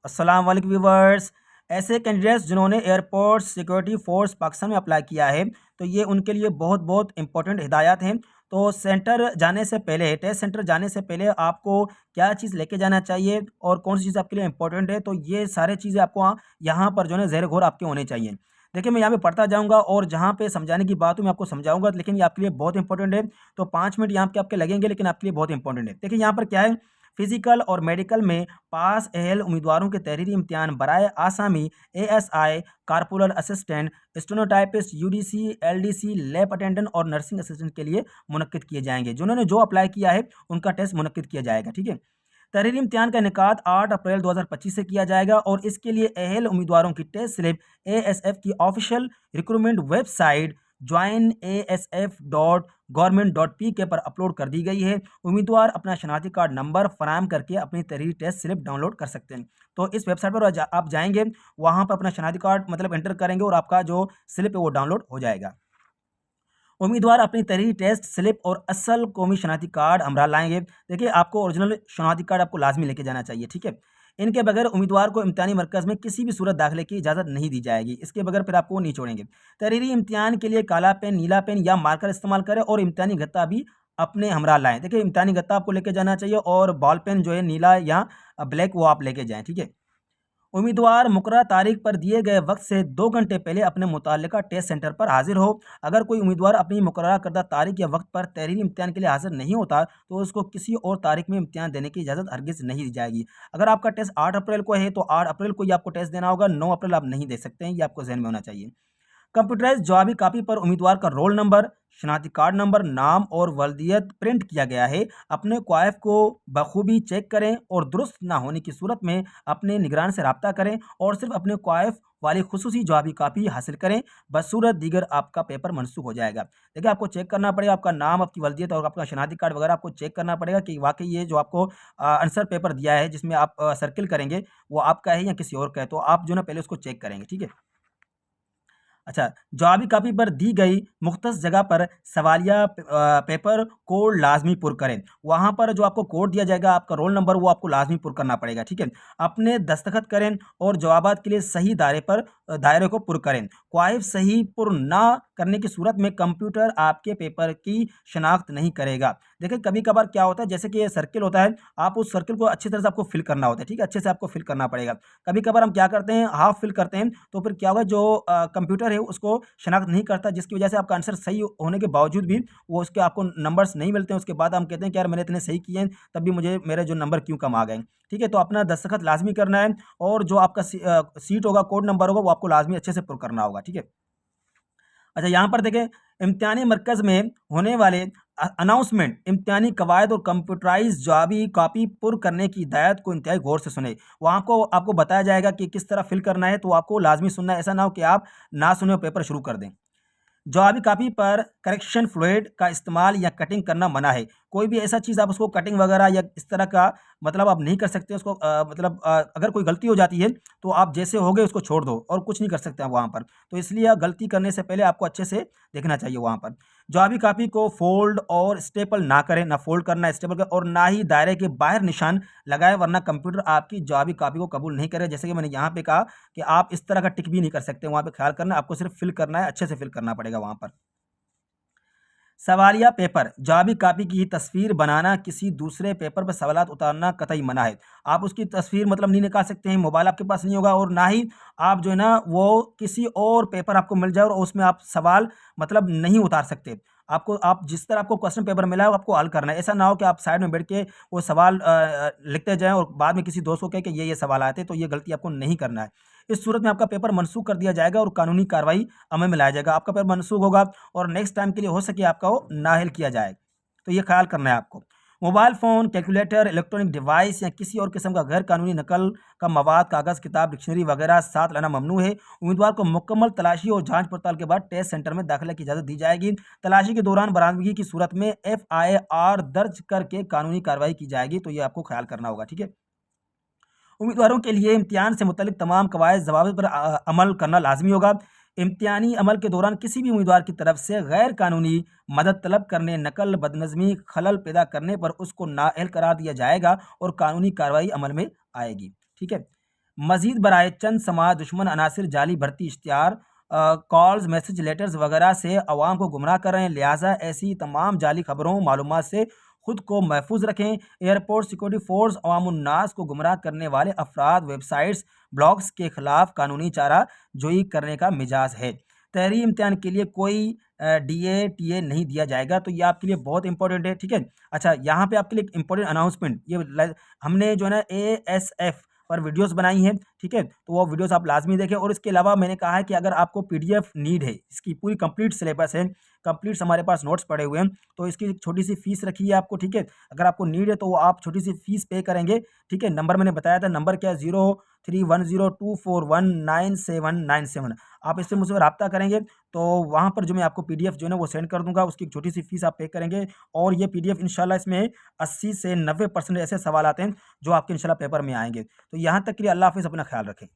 अस्सलाम वालेकुम व्यूवर्स। ऐसे कैंडिडेट्स जिन्होंने एयरपोर्ट सिक्योरिटी फोर्स पाकिस्तान में अप्लाई किया है, तो ये उनके लिए बहुत बहुत इंपॉर्टेंट हिदायत हैं। तो सेंटर जाने से पहले, टेस्ट सेंटर जाने से पहले आपको क्या चीज़ लेके जाना चाहिए और कौन सी चीज़ आपके लिए इंपॉर्टेंट है, तो ये सारी चीज़ें आपको यहाँ पर जो है ज़ेर गौर आपके होने चाहिए। देखिए, मैं यहाँ पे पढ़ता जाऊँगा और जहाँ पे समझाने की बात हो मैं आपको समझाऊँगा, लेकिन ये आपके लिए बहुत इंपॉर्टेंट है। तो 5 मिनट यहाँ पे आपके लगेंगे, लेकिन आपके लिए बहुत इंपॉर्टेंट है। देखिए, यहाँ पर क्या है, फिजिकल और मेडिकल में पास अहल उम्मीदवारों के तहरीरी इम्तिहान बराए आसामी ASI, corporal assistant, stenotypist, UDC, LDC, lab attendant और नर्सिंग असिस्टेंट के लिए मुनक्किद किए जाएंगे। जिन्होंने जो अप्लाई किया है उनका टेस्ट मुनक्किद किया जाएगा। ठीक है। तहरीरी इम्तिहान का इनेकाद 8 अप्रैल 2025 से किया जाएगा और इसके लिए अहल उम्मीदवारों की टेस्ट स्लिप एएसएफ की ऑफिशियल रिक्रूटमेंट वेबसाइट joinasf.government.pk पर अपलोड कर दी गई है। उम्मीदवार अपना शनाख्ती कार्ड नंबर फराहम करके अपनी तहरीरी टेस्ट स्लिप डाउनलोड कर सकते हैं। तो इस वेबसाइट पर आप जाएंगे, वहाँ पर अपना शनाख्ती कार्ड मतलब एंटर करेंगे और आपका जो स्लिप है वो डाउनलोड हो जाएगा। उम्मीदवार अपनी तहरीरी टेस्ट स्लिप और असल कौमी शनाख्ती कार्ड हमरा लाएंगे। देखिए, आपको ओरिजिनल शनाख्ती कार्ड आपको लाजमी लेके जाना चाहिए। ठीक है। इनके बगैर उम्मीदवार को इम्तिहानी मरकज़ में किसी भी सूरत दाखिले की इजाज़त नहीं दी जाएगी। इसके बगैर फिर आपको वो नहीं छोड़ेंगे। तहरीरी इम्तिहान के लिए काला पेन, नीला पेन या मार्कर इस्तेमाल करें और इम्तिहानी गत्ता भी अपने हमरा लाएँ। देखिए, इम्तिहानी गत्ता आपको लेके जाना चाहिए और बॉल पेन जो है नीला या ब्लैक वो आप लेके जाएँ। ठीक है। उम्मीदवार मुकर्रर तारीख पर दिए गए वक्त से 2 घंटे पहले अपने मुतल्लिका टेस्ट सेंटर पर हाजिर हो। अगर कोई उम्मीदवार अपनी मुकर्रर करदा तारीख या वक्त पर तहरीरी इम्तिहान के लिए हाजिर नहीं होता, तो उसको किसी और तारीख में इम्तिहान देने की इजाज़त हरगिज़ नहीं दी जाएगी। अगर आपका टेस्ट 8 अप्रैल को है, तो 8 अप्रैल को ही आपको टेस्ट देना होगा, 9 अप्रैल आप नहीं दे सकते हैं, ये आपको ज़हन में होना चाहिए। कंप्यूटराइज्ड जवाबी कापी पर उम्मीदवार का रोल नंबर, शनाख्ती कार्ड नंबर, नाम और वल्दियत प्रिंट किया गया है। अपने क्वाइफ को बखूबी चेक करें और दुरुस्त ना होने की सूरत में अपने निगरान से रब्ता करें और सिर्फ अपने क्वाइफ वाली खुसूसी जवाबी कापी हासिल करें। बसूरत दीगर आपका पेपर मनसूख हो जाएगा। देखिए, आपको चेक करना पड़ेगा आपका नाम, आपकी वल्दियत और आपका शनाख्ती कार्ड वगैरह आपको चेक करना पड़ेगा कि वाकई ये जो आपको आंसर पेपर दिया है जिसमें आप सर्किल करेंगे वो आपका है या किसी और का है, तो आप जो ना पहले उसको चेक करेंगे। ठीक है। अच्छा, जवाबी कापी पर दी गई मुख्तस जगह पर सवालिया पेपर कोड लाज़मी पुर करें। वहाँ पर जो आपको कोड दिया जाएगा, आपका रोल नंबर, वो आपको लाज़मी पुर करना पड़ेगा। ठीक है। अपने दस्तखत करें और जवाबात के लिए सही दायरे को पुर करें। क्वाइफ सही पुर ना करने की सूरत में कंप्यूटर आपके पेपर की शनाख्त नहीं करेगा। देखिए, कभी-कभार क्या होता है, जैसे कि ये सर्किल होता है, आप उस सर्किल को अच्छी तरह से आपको फिल करना होता है। ठीक है, अच्छे से आपको फिल करना पड़ेगा। कभी-कभार हम क्या करते हैं, हाफ फिल करते हैं, तो फिर क्या होगा, जो कंप्यूटर है उसको शनाख्त नहीं करता, जिसकी वजह से आपका आंसर सही होने के बावजूद भी वो उसके आपको नंबर्स नहीं मिलते हैं। उसके बाद हम कहते हैं कि यार मैंने इतने सही किए हैं, तब भी मुझे मेरे जो नंबर क्यों कम आ गए। ठीक है, तो अपना दस्तखत लाज़मी करना है और जो आपका सीट होगा, कोड नंबर होगा, वो आपको लाज़मी अच्छे से पुर करना होगा। ठीक है। अच्छा, यहाँ पर देखें, इम्तिहानी मरकज़ में होने वाले अनाउंसमेंट, इम्तिहानी कवायद और कंप्यूटराइज़ जवाबी कॉपी पुर करने की हिदायत को इंतहाई गौर से सुने। वहाँ को आपको बताया जाएगा कि किस तरह फिल करना है, तो आपको लाज़मी सुनना है। ऐसा ना हो कि आप ना सुने और पेपर शुरू कर दें। जवाबी कापी पर करेक्शन फ्लूइड का इस्तेमाल या कटिंग करना मना है। कोई भी ऐसा चीज़ आप उसको कटिंग वगैरह या इस तरह का मतलब आप नहीं कर सकते उसको, अगर कोई गलती हो जाती है तो आप जैसे हो गए उसको छोड़ दो और कुछ नहीं कर सकते आप वहाँ पर। तो इसलिए गलती करने से पहले आपको अच्छे से देखना चाहिए वहाँ पर। जवाबी कापी को फ़ोल्ड और स्टेपल ना करें, ना फ़ोल्ड करना है, स्टेपल का, और ना ही दायरे के बाहर निशान लगाएँ, वरना कंप्यूटर आपकी जवाबी कापी को कबूल नहीं करेगा। जैसे कि मैंने यहाँ पे कहा कि आप इस तरह का टिक भी नहीं कर सकते, वहाँ पे ख्याल करना, आपको सिर्फ फिल करना है, अच्छे से फिल करना पड़ेगा वहाँ पर। सवालिया पेपर, जवाबी कापी की तस्वीर बनाना, किसी दूसरे पेपर पर सवालात उतारना कतई मना है। आप उसकी तस्वीर मतलब नहीं निकाल सकते हैं, मोबाइल आपके पास नहीं होगा, और ना ही आप जो है ना वो किसी और पेपर आपको मिल जाए और उसमें आप सवाल मतलब नहीं उतार सकते। आपको, आप जिस तरह आपको क्वेश्चन पेपर मिला है वो आपको हल करना है। ऐसा ना हो कि आप साइड में बैठ के वो सवाल लिखते जाएँ और बाद में किसी दोस्त को कहें कि ये सवाल आए थे, तो ये गलती आपको नहीं करना है। इस सूरत में आपका पेपर मनसूख कर दिया जाएगा और कानूनी कार्रवाई अमल में लाया जाएगा। आपका पेपर मनसूख होगा और नेक्स्ट टाइम के लिए हो सके आपका वो नाअहल किया जाए। तो ये ख्याल करना है आपको। Mobile phone, calculator, electronic device या किसी और किस्म का गैर कानूनी नकल का मवाद, कागज़, किताब, डिक्शनरी वगैरह साथ लाना ममनू है। उम्मीदवार को मुकम्मल तलाशी और जांच पड़ताल के बाद टेस्ट सेंटर में दाखिले की इजाज़त दी जाएगी। तलाशी के दौरान बरामदगी की सूरत में एफआईआर दर्ज करके कानूनी कार्रवाई की जाएगी। तो ये आपको ख्याल करना होगा। ठीक है। उम्मीदवारों के लिए इम्तिहान से मुतल्लिक तमाम कवायद ज़वाबित पर अमल करना लाज़मी होगा। इम्तिहानी अमल के दौरान किसी भी उम्मीदवार की तरफ से गैर कानूनी मदद तलब करने, नकल, बदनज़मी, खलल पैदा करने पर उसको नाअहल करार दिया जाएगा और कानूनी कार्रवाई अमल में आएगी। ठीक है। मजीद बराए चंद समाज दुश्मन अनासिर जाली भर्ती इश्तिहार कॉल्स मैसेज लेटर्स वगैरह से अवाम को गुमराह कर रहे हैं, लिहाजा ऐसी तमाम जाली खबरों मालूमात से खुद को महफूज रखें। एयरपोर्ट सिक्योरिटी फोर्स अवामुन्नास को गुमराह करने वाले अफराद, वेबसाइट्स, ब्लॉग्स के खिलाफ कानूनी चारा जोई करने का मिजाज है। तहरीरी इम्तिहान के लिए कोई डीए टीए नहीं दिया जाएगा, तो ये आपके लिए बहुत इंपॉर्टेंट है, ठीक है। अच्छा, यहाँ पे आपके लिए एक इंपॉर्टेंट अनाउंसमेंट, हमने जो है ना ASF पर वीडियोस बनाई हैं, ठीक है, तो वो वीडियोस आप लाजमी देखें। और इसके अलावा मैंने कहा है कि अगर आपको PDF नीड है, इसकी पूरी कंप्लीट सिलेबस है, कंप्लीट हमारे पास नोट्स पड़े हुए हैं, तो इसकी एक छोटी सी फीस रखी है आपको, ठीक है। अगर आपको नीड है तो वो आप छोटी सी फीस पे करेंगे, ठीक है। नंबर मैंने बताया था, नंबर क्या है, 031024199797। आप इससे मुझसे रब्ता करेंगे तो वहाँ पर जो मैं आपको PDF जो है ना वो सेंड कर दूंगा, उसकी एक छोटी सी फीस आप पे करेंगे। और ये PDF इंशाल्लाह इसमें 80 से 90% ऐसे सवाल आते हैं जो आपके इंशाल्लाह पेपर में आएंगे। तो यहाँ तक के लिए अल्लाह हाफिज़, अपना ख्याल रखें।